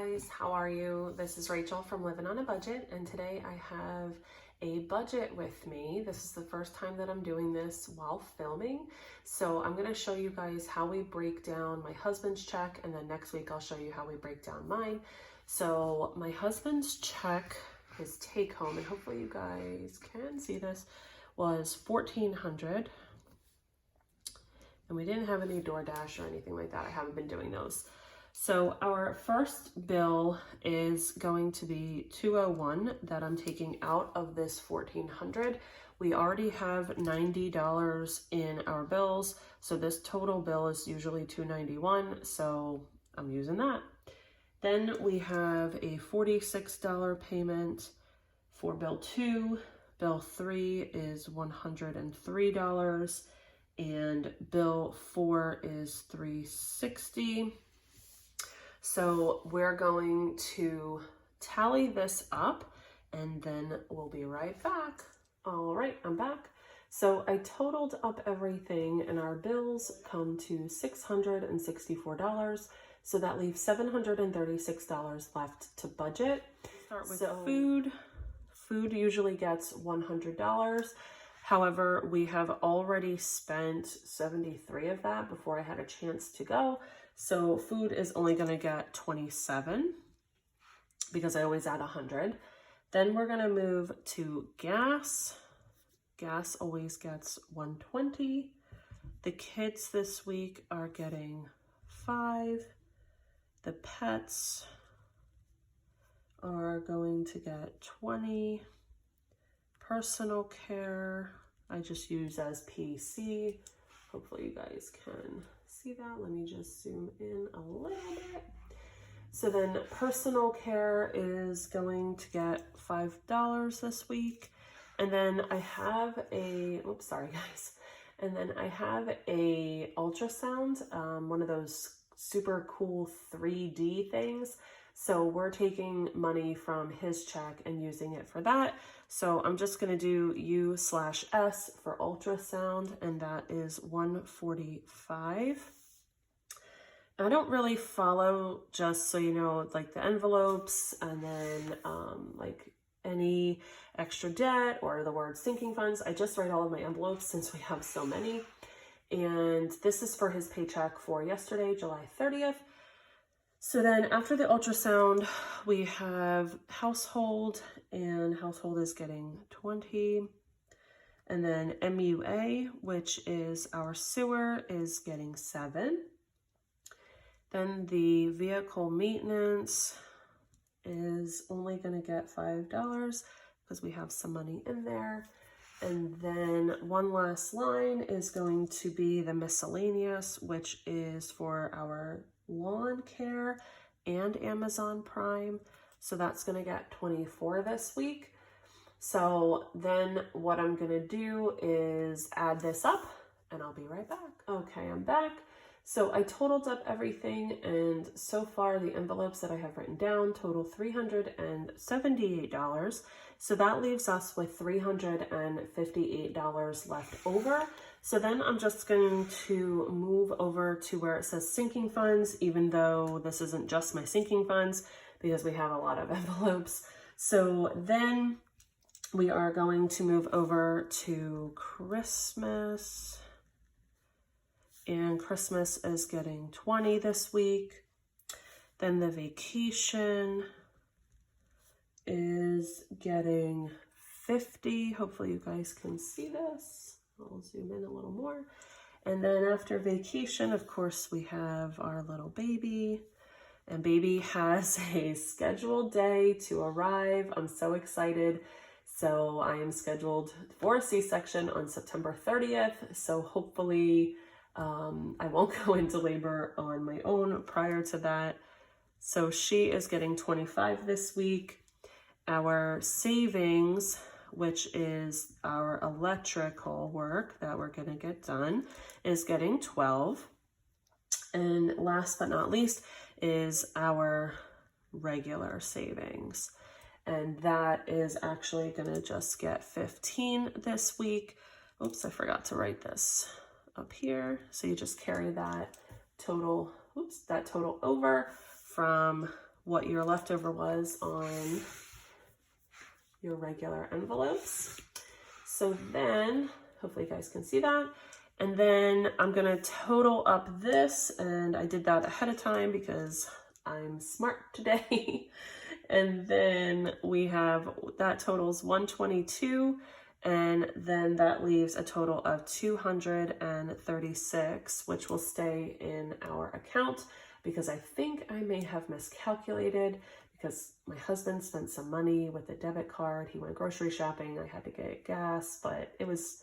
guys, how are you? This is Rachel from Living on a Budget, and today I have a budget with me. This is the first time that I'm doing this while filming, so I'm going to show you guys how we break down my husband's check, and then next week I'll show you how we break down mine. So my husband's check, his take home, and hopefully you guys can see this, was $1,400. And we didn't have any DoorDash or anything like that. I haven't been doing those. So our first bill is going to be $201 that I'm taking out of this $1,400. We already have $90 in our bills, so this total bill is usually $291, so I'm using that. Then we have a $46 payment for bill 2. Bill 3 is $103, and bill 4 is $360. So we're going to tally this up and then we'll be right back. All right, I'm back. So I totaled up everything and our bills come to $664. So that leaves $736 left to budget. Start with food. Food usually gets $100. However, we have already spent 73 of that before I had a chance to go. So food is only going to get 27 because I always add 100. Then we're going to move to gas. Gas always gets 120. The kids this week are getting 5. The pets are going to get 20. Personal care, I just use as PC. Hopefully you guys can see that. Let me just zoom in a little bit. So then personal care is going to get $5 this week. And then I have a, oops, sorry guys. And then I have a ultrasound, one of those super cool 3D things. So we're taking money from his check and using it for that. So I'm just going to do U/S for ultrasound, and that is $145. I don't really follow, just so you know, like the envelopes and then like any extra debt or the word sinking funds. I just write all of my envelopes since we have so many. And this is for his paycheck for yesterday, July 30th. So then after the ultrasound, we have household, and household is getting 20. And then MUA, which is our sewer, is getting 7. Then the vehicle maintenance is only going to get $5 because we have some money in there. And then one last line is going to be the miscellaneous, which is for our lawn care and Amazon Prime. So that's going to get 24 this week. So then what I'm going to do is add this up and I'll be right back. Okay, I'm back. So I totaled up everything, and so far the envelopes that I have written down total $378. So that leaves us with $358 left over. So then I'm just going to move over to where it says sinking funds, even though this isn't just my sinking funds because we have a lot of envelopes. So then we are going to move over to Christmas. And Christmas is getting 20 this week. Then the vacation is getting 50. Hopefully you guys can see this. I'll zoom in a little more. And then after vacation, of course, we have our little baby. And baby has a scheduled day to arrive. I'm so excited. So I am scheduled for a C-section on September 30th. So hopefully I won't go into labor on my own prior to that. So she is getting 25 this week. Our savings, which is our electrical work that we're going to get done, is getting 12. And last but not least is our regular savings. And that is actually going to just get 15 this week. Oops, I forgot to write this up here. So you just carry that total, that total over from what your leftover was on your regular envelopes. So then, hopefully you guys can see that. And then I'm gonna total up this, and I did that ahead of time because I'm smart today. And then we have, that totals 122, and then that leaves a total of 236, which will stay in our account because I think I may have miscalculated because my husband spent some money with a debit card. He went grocery shopping. I had to get gas, but it's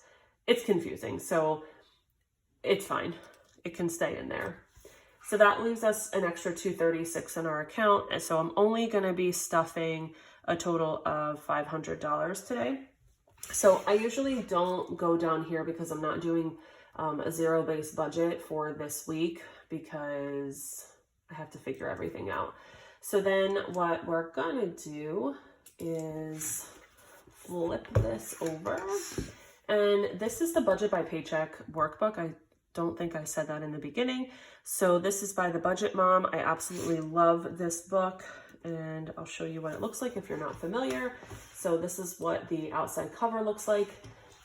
confusing. So it's fine. It can stay in there. So that leaves us an extra 236 in our account. And so I'm only going to be stuffing a total of $500 today. So I usually don't go down here because I'm not doing a zero-based budget for this week because I have to figure everything out. So then what we're gonna do is flip this over. And this is the Budget by Paycheck workbook. I don't think I said that in the beginning. So this is by the Budget Mom. I absolutely love this book, and I'll show you what it looks like if you're not familiar. So this is what the outside cover looks like.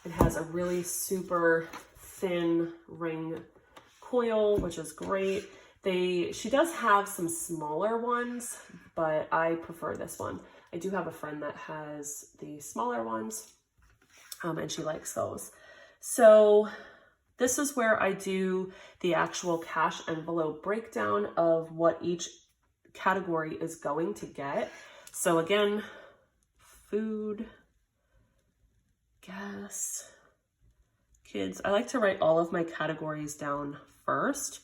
It has a really super thin ring coil, which is great. She does have some smaller ones, but I prefer this one. I do have a friend that has the smaller ones, and she likes those. So this is where I do the actual cash envelope breakdown of what each category is going to get. So again, food, gas, kids. I like to write all of my categories down first,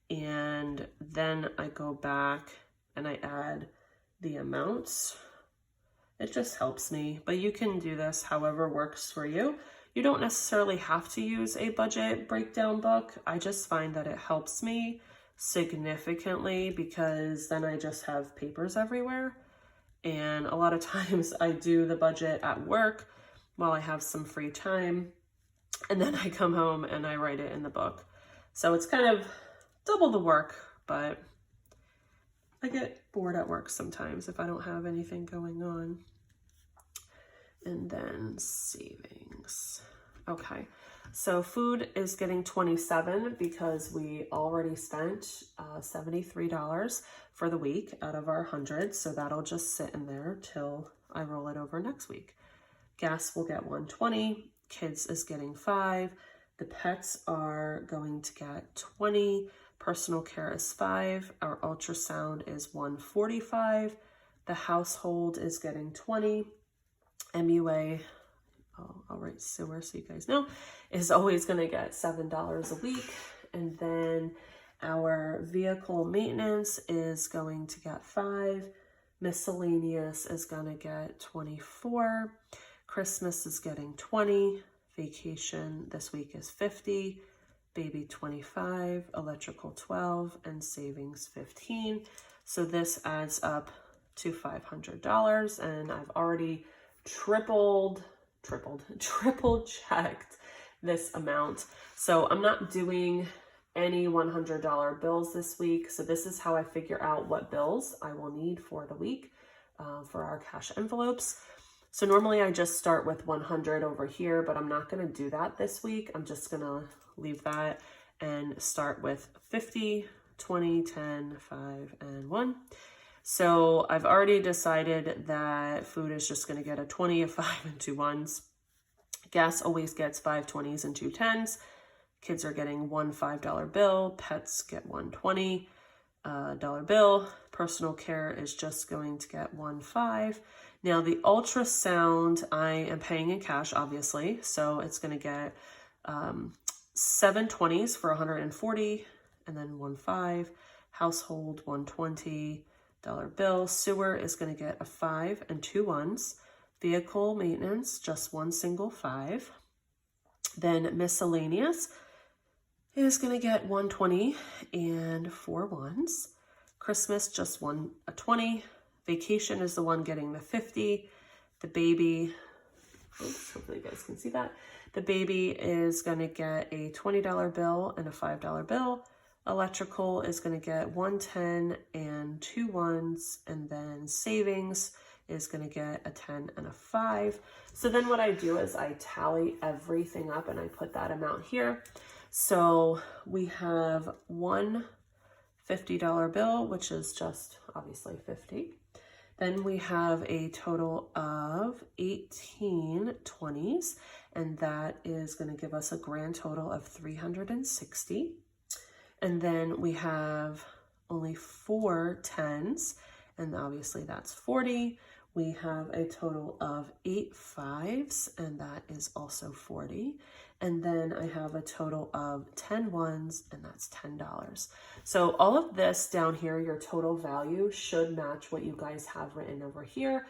and then I go back and I add the amounts. It just helps me, but you can do this however works for you. You don't necessarily have to use a budget breakdown book. I just find that it helps me significantly because then I just have papers everywhere. And a lot of times I do the budget at work while I have some free time, and then I come home and I write it in the book. So it's kind of double the work, but I get bored at work sometimes if I don't have anything going on. And then savings. Okay, so food is getting 27 because we already spent $73 for the week out of our 100. So that'll just sit in there till I roll it over next week. Gas will get 120. Kids is getting 5. The pets are going to get 20. Personal care is 5. Our ultrasound is 145. The household is getting 20. MUA, I'll write sewer so you guys know, is always going to get $7 a week. And then our vehicle maintenance is going to get 5. Miscellaneous is going to get 24. Christmas is getting 20. Vacation this week is 50. Baby 25. Electrical 12. And savings 15. So this adds up to $500. And I've already triple checked this amount. So I'm not doing any $100 bills this week. So this is how I figure out what bills I will need for the week for our cash envelopes. So normally I just start with 100 over here, but I'm not going to do that this week. I'm just going to leave that and start with 50, 20, 10, 5, and 1. So I've already decided that food is just going to get a 20, a 5, and 2 1s. Gas always gets 5 20s and 2 10s. Kids are getting one $5 bill. Pets get one $20 bill. Personal care is just going to get 1 5. Now the ultrasound I am paying in cash, obviously. So it's going to get 7 20s for 140, and then 1 5. Household $120 bill. Sewer is going to get a 5 and 2 1s. Vehicle maintenance, just 1 single 5. Then miscellaneous is going to get 120 and 4 1s. Christmas, just a 20. Vacation is the one getting the 50. The baby, oops, hopefully you guys can see that. The baby is going to get a $20 bill and a $5 bill. Electrical is going to get 110 and 2 ones, and then savings is going to get a 10 and a 5. So then what I do is I tally everything up and I put that amount here. So we have one $50 bill, which is just obviously 50. Then we have a total of 18 20s, and that is going to give us a grand total of 360. And then we have only 4 10s, and obviously that's 40. We have a total of 8 5s, and that is also 40. And then I have a total of 10 ones, and that's $10. So all of this down here, your total value should match what you guys have written over here.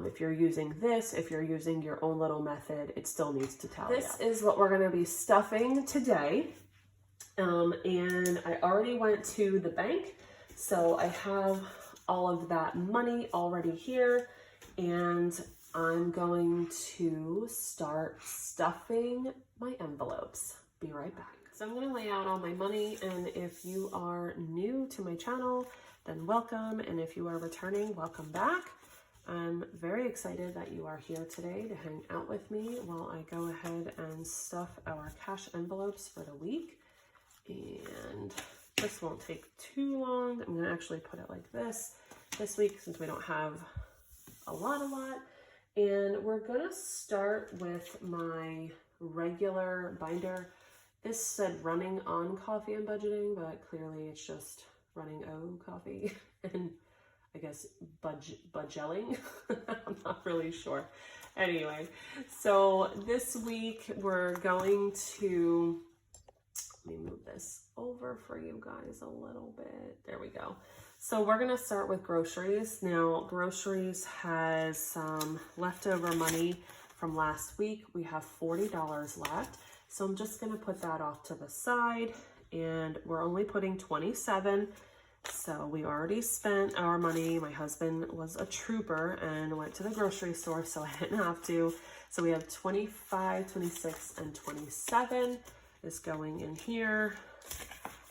If you're using this, if you're using your own little method, it still needs to tally. This is what we're going to be stuffing today. And I already went to the bank, so I have all of that money already here, and I'm going to start stuffing my envelopes. Be right back. So I'm going to lay out all my money, and if you are new to my channel, then welcome, and if you are returning, welcome back. I'm very excited that you are here today to hang out with me while I go ahead and stuff our cash envelopes for the week. And this won't take too long. I'm going to actually put it like this week since we don't have a lot. And we're going to start with my regular binder. This said running on coffee and budgeting, but clearly it's just running coffee and I guess budgelling. I'm not really sure. Anyway, so this week we're going to, let me move this over for you guys a little bit. There we go. So we're going to start with groceries. Now, groceries has some leftover money from last week. We have $40 left. So I'm just going to put that off to the side, and we're only putting 27. So we already spent our money. My husband was a trooper and went to the grocery store, so I didn't have to. So we have 25, 26, and 27 is going in here,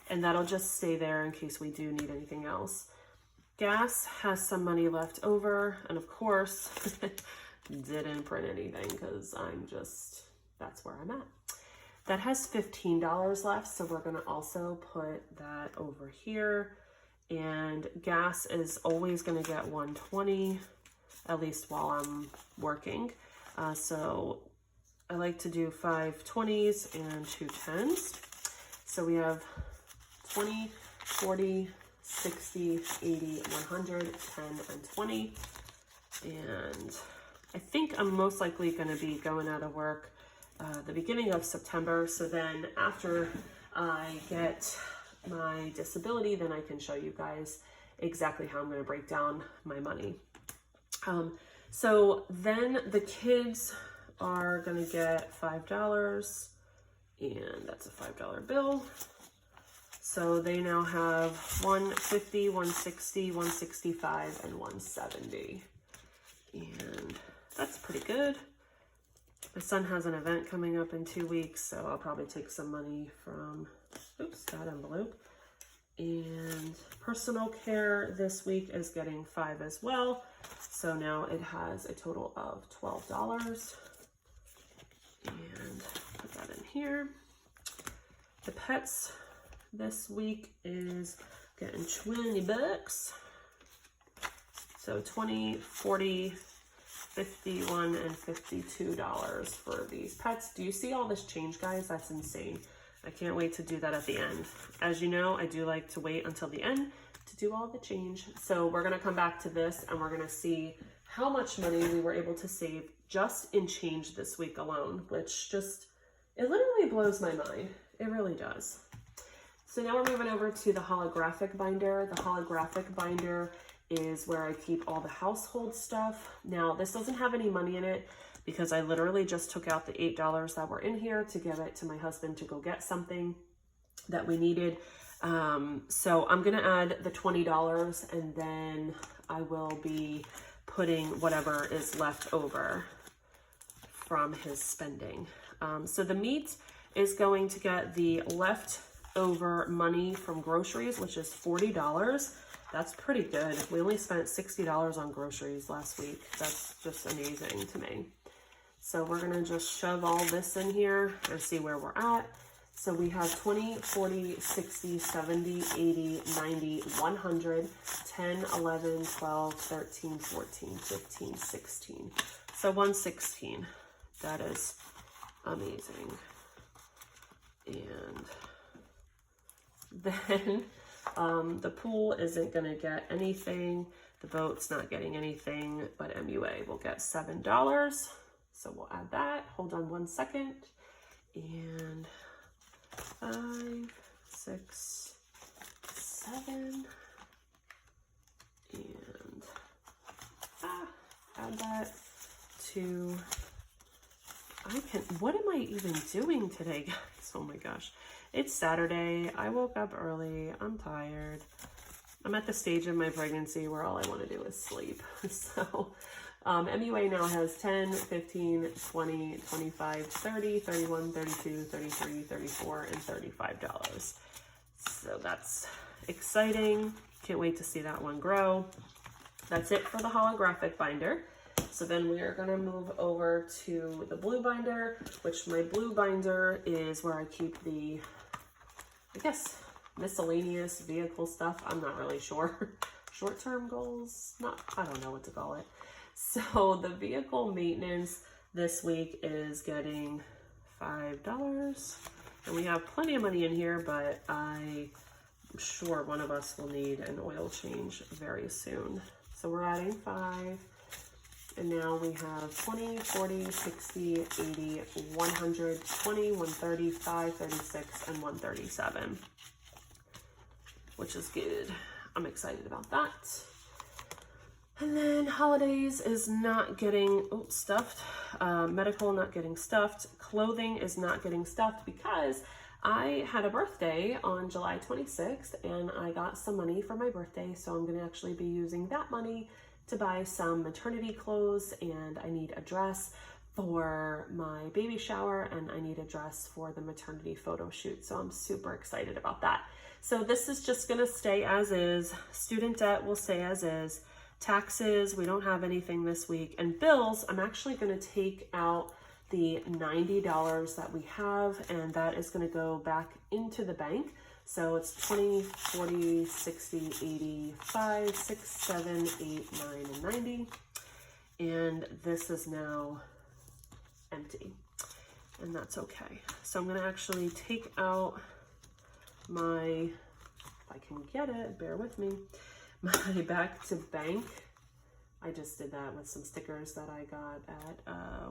and that'll just stay there in case we do need anything else. Gas has some money left over, and of course didn't print anything because that's where I'm at. That has $15 left, so we're going to also put that over here. And gas is always going to get 120, at least while I'm working. So I like to do 5 20s and 2 10s. So we have 20, 40, 60, 80, 100, 10, and 20. And I think I'm most likely going to be going out of work the beginning of September. So then after I get my disability, then I can show you guys exactly how I'm going to break down my money. So then the kids are going to get $5, and that's a $5 bill. So they now have 150, 160, 165, and 170. And that's pretty good. My son has an event coming up in 2 weeks, so I'll probably take some money from, that envelope. And personal care this week is getting 5 as well. So now it has a total of $12. And put that in here. The pets this week is getting $20. So 20, 40, 51, and $52 for these pets. Do you see all this change, guys? That's insane. I can't wait to do that at the end. As you know, I do like to wait until the end to do all the change. So we're going to come back to this and we're going to see how much money we were able to save just in change this week alone, which just, it literally blows my mind. It really does. So now we're moving over to the holographic binder. The holographic binder is where I keep all the household stuff. Now, this doesn't have any money in it because I literally just took out the $8 that were in here to give it to my husband to go get something that we needed. So I'm gonna add the $20, and then I will be putting whatever is left over from his spending. So the meat is going to get the left leftover money from groceries, which is $40. That's pretty good. We only spent $60 on groceries last week. That's just amazing to me. So we're gonna just shove all this in here and see where we're at. So we have 20, 40, 60, 70, 80, 90, 100, 10, 11, 12, 13, 14, 15, 16. So 116. That is amazing. And then the pool isn't going to get anything. The boat's not getting anything, but MUA will get $7. So we'll add that. Hold on 1 second. And 5, 6, 7, and add that to, what am I even doing today, guys? Oh my gosh. It's Saturday. I woke up early. I'm tired. I'm at the stage of my pregnancy where all I want to do is sleep. So MUA now has 10, 15, 20, 25, 30, 31, 32, 33, 34, and $35. So that's exciting. Can't wait to see that one grow. That's it for the holographic binder. So then we are going to move over to the blue binder, which my blue binder is where I keep the, I guess, miscellaneous vehicle stuff. I'm not really sure. Short-term goals? I don't know what to call it. So the vehicle maintenance this week is getting $5. And we have plenty of money in here, but I'm sure one of us will need an oil change very soon. So we're adding 5. And now we have 20, 40, 60, 80, 100, 20, 130, 5, 36, and 137, which is good. I'm excited about that. And then holidays is not getting stuffed. Medical not getting stuffed. Clothing is not getting stuffed because I had a birthday on July 26th and I got some money for my birthday. So I'm going to actually be using that money to buy some maternity clothes, and I need a dress for my baby shower and I need a dress for the maternity photo shoot. So I'm super excited about that. So this is just going to stay as is. Student debt will stay as is. Taxes, we don't have anything this week. And bills, I'm actually going to take out the $90 that we have, and that is going to go back into the bank. So it's 20, 40, 60, 80, 5, 6, 7, 8, 9, and 90. And this is now empty, and that's okay. So I'm going to actually take out my, if I can get it, bear with me, my back to bank. I just did that with some stickers that I got at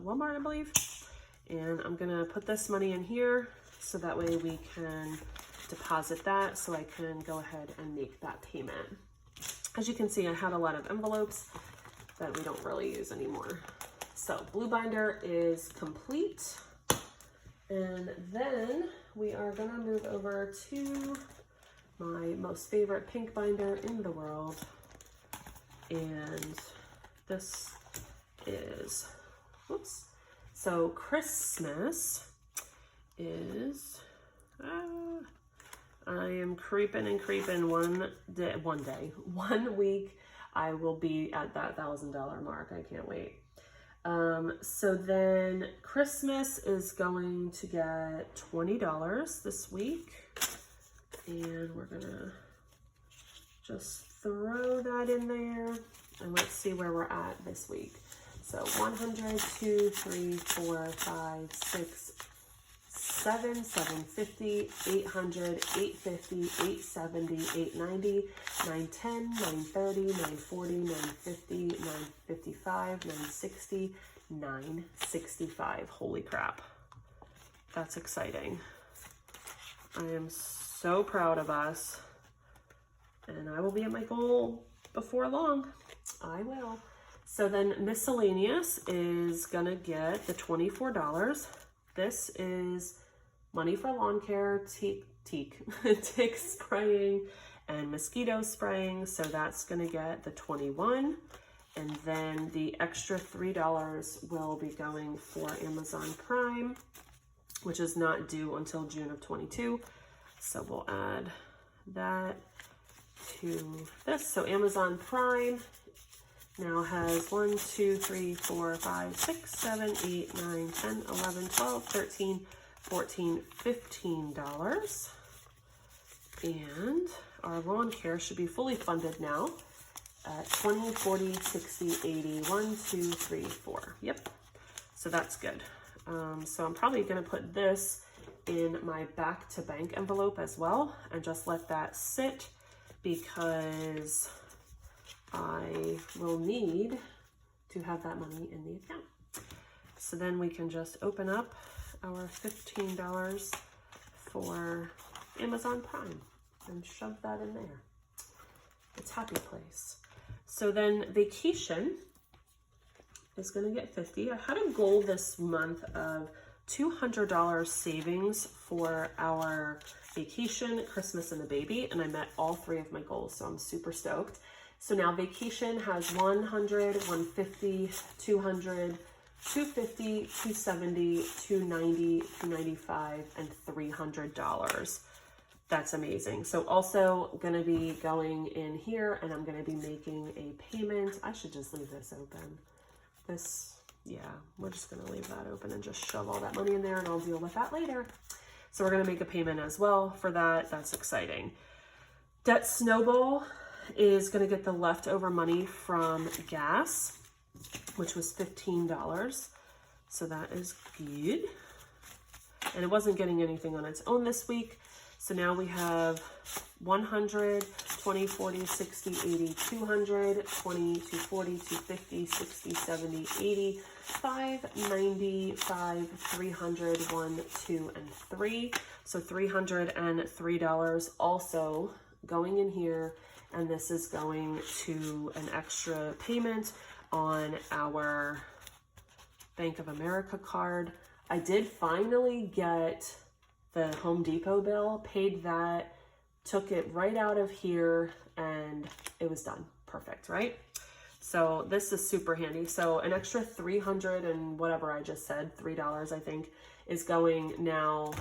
Walmart, I believe. And I'm gonna put this money in here so that way we can deposit that so I can go ahead and make that payment. As you can see, I had a lot of envelopes that we don't really use anymore. So blue binder is complete. And then we are gonna move over to my most favorite pink binder in the world. And this is, whoops. So Christmas is, I am creeping and creeping one week. I will be at that $1,000 mark. I can't wait. So then Christmas is going to get $20 this week. And we're gonna just throw that in there and let's see where we're at this week. So 100, 2, 3, 4, 5, 6, 7, 750, 800, 850, 870, 890, 910, 930, 940, 950, 955, 960, 965. Holy crap. That's exciting. I am so proud of us. And I will be at my goal before long. I will. So then miscellaneous is gonna get the $24. This is money for lawn care, tick spraying, and mosquito spraying. So that's gonna get the 21. And then the extra $3 will be going for Amazon Prime, which is not due until June of 22. So we'll add that to this. So Amazon Prime now has 1, 2, 3, 4, 5, 6, 7, 8, 9, 10, 11, 12, 13, 14, $15. And our lawn care should be fully funded now at 20, 40, 60, 80, 1, 2, 3, 4. Yep. So that's good. So I'm probably going to put this in my back to bank envelope as well and just let that sit, because I will need to have that money in the account. So then we can just open up our $15 for Amazon Prime and shove that in there. It's happy place. So then vacation is going to get 50. I had a goal this month of $200 savings for our vacation, Christmas, and the baby, and I met all 3 of my goals, so I'm super stoked. So now vacation has 100, 150, 200, 250, 270, 290, 295, and $300. That's amazing. So also going to be going in here, and I'm going to be making a payment. I should just leave this open. This, yeah, we're just going to leave that open and just shove all that money in there, and I'll deal with that later. So we're going to make a payment as well for that. That's exciting. Debt Snowball is going to get the leftover money from gas, which was $15. So that is good. And it wasn't getting anything on its own this week. So now we have 100, 20, 40, 60, 80, 200, 20, 240, 250, 60, 70, 80, 5, 90, 5, 300, 1, 2, and 3. So $303 also going in here. And this is going to an extra payment on our Bank of America card. I did finally get the Home Depot bill, paid that, took it right out of here, and it was done. Perfect, right? So this is super handy. So an extra 300 and whatever I just said, $3 I think, is going now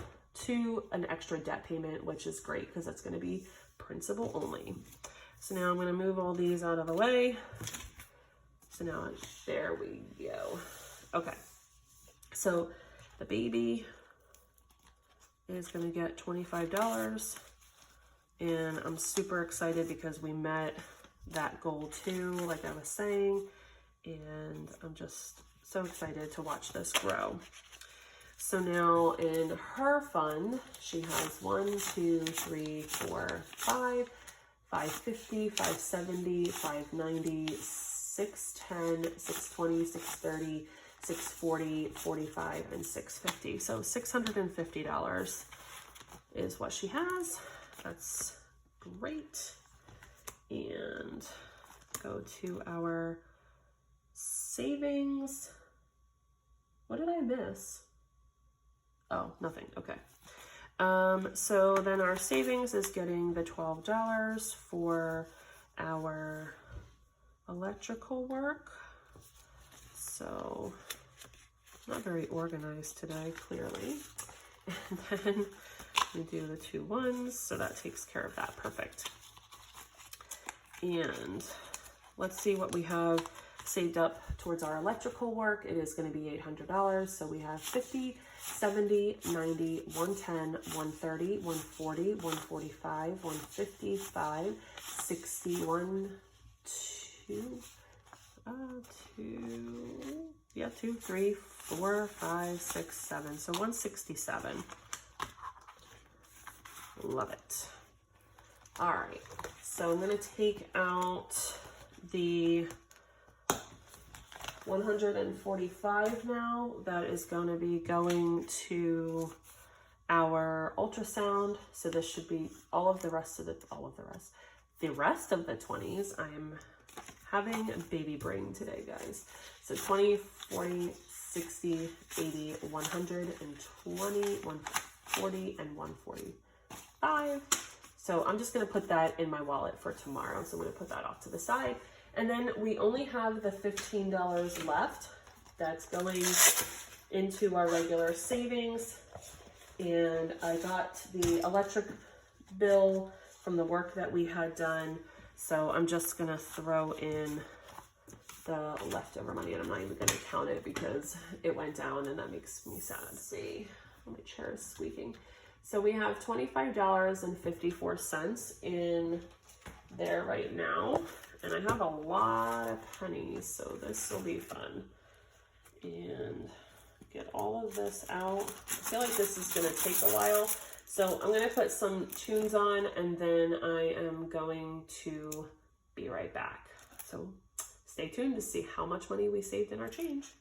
to an extra debt payment, which is great because it's going to be principal only. So now I'm going to move all these out of the way. So now, there we go. Okay. So the baby is going to get $25. And I'm super excited because we met that goal too, like I was saying. And I'm just so excited to watch this grow. So now in her fund, she has 1, 2, 3, 4, 5. 550, 570, 590, 610, 620, 630, 640, 45, and 650. So $650 is what she has. That's great. And go to our savings. What did I miss? Oh, nothing. Okay. So then our savings is getting the $12 for our electrical work. So not very organized today, clearly. And then we do the 2 ones, so that takes care of that. Perfect. And let's see what we have saved up towards our electrical work. It is going to be $800. So we have 50, 70, 90, 110, 130, 140, 145, 155, 61, 2, 2, 3, 4, 5, 6, 7. So 167. Love it. All right. So I'm going to take out the 145 now. That is going to be going to our ultrasound. So this should be the rest of the 20s. I'm having baby brain today, guys. So 20, 40, 60, 80, 120, 140, and 145. So I'm just going to put that in my wallet for tomorrow. So I'm going to put that off to the side. And then we only have the $15 left. That's going into our regular savings. And I got the electric bill from the work that we had done. So I'm just gonna throw in the leftover money, and I'm not even gonna count it because it went down and that makes me sad. Let's see, my chair is squeaking. So we have $25.54 in there right now. And I have a lot of pennies, so this will be fun. And get all of this out. I feel like this is gonna take a while. So I'm gonna put some tunes on and then I am going to be right back. So stay tuned to see how much money we saved in our change.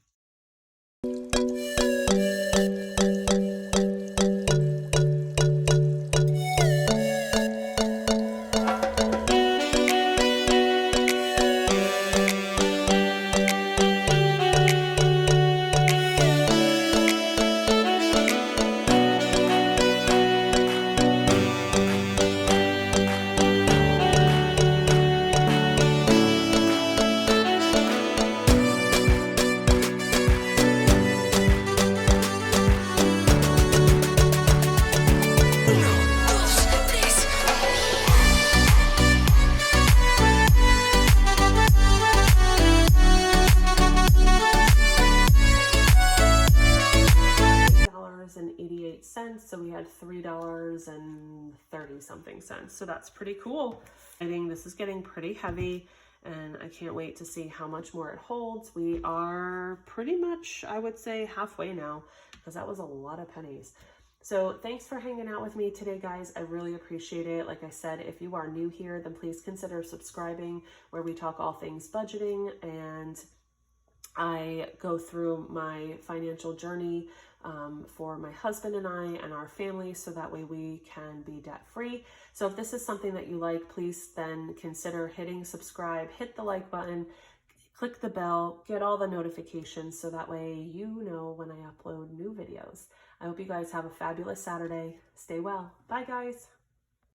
So we had $3.30 something. So that's pretty cool. I think this is getting pretty heavy and I can't wait to see how much more it holds. We are pretty much, I would say, halfway now because that was a lot of pennies. So thanks for hanging out with me today, guys. I really appreciate it. Like I said, if you are new here, then please consider subscribing, where we talk all things budgeting and I go through my financial journey for my husband and I and our family, so that way we can be debt free. So if this is something that you like, please then consider hitting subscribe, hit the like button, click the bell, get all the notifications so that way you know when I upload new videos. I hope you guys have a fabulous Saturday. Stay well. Bye, guys.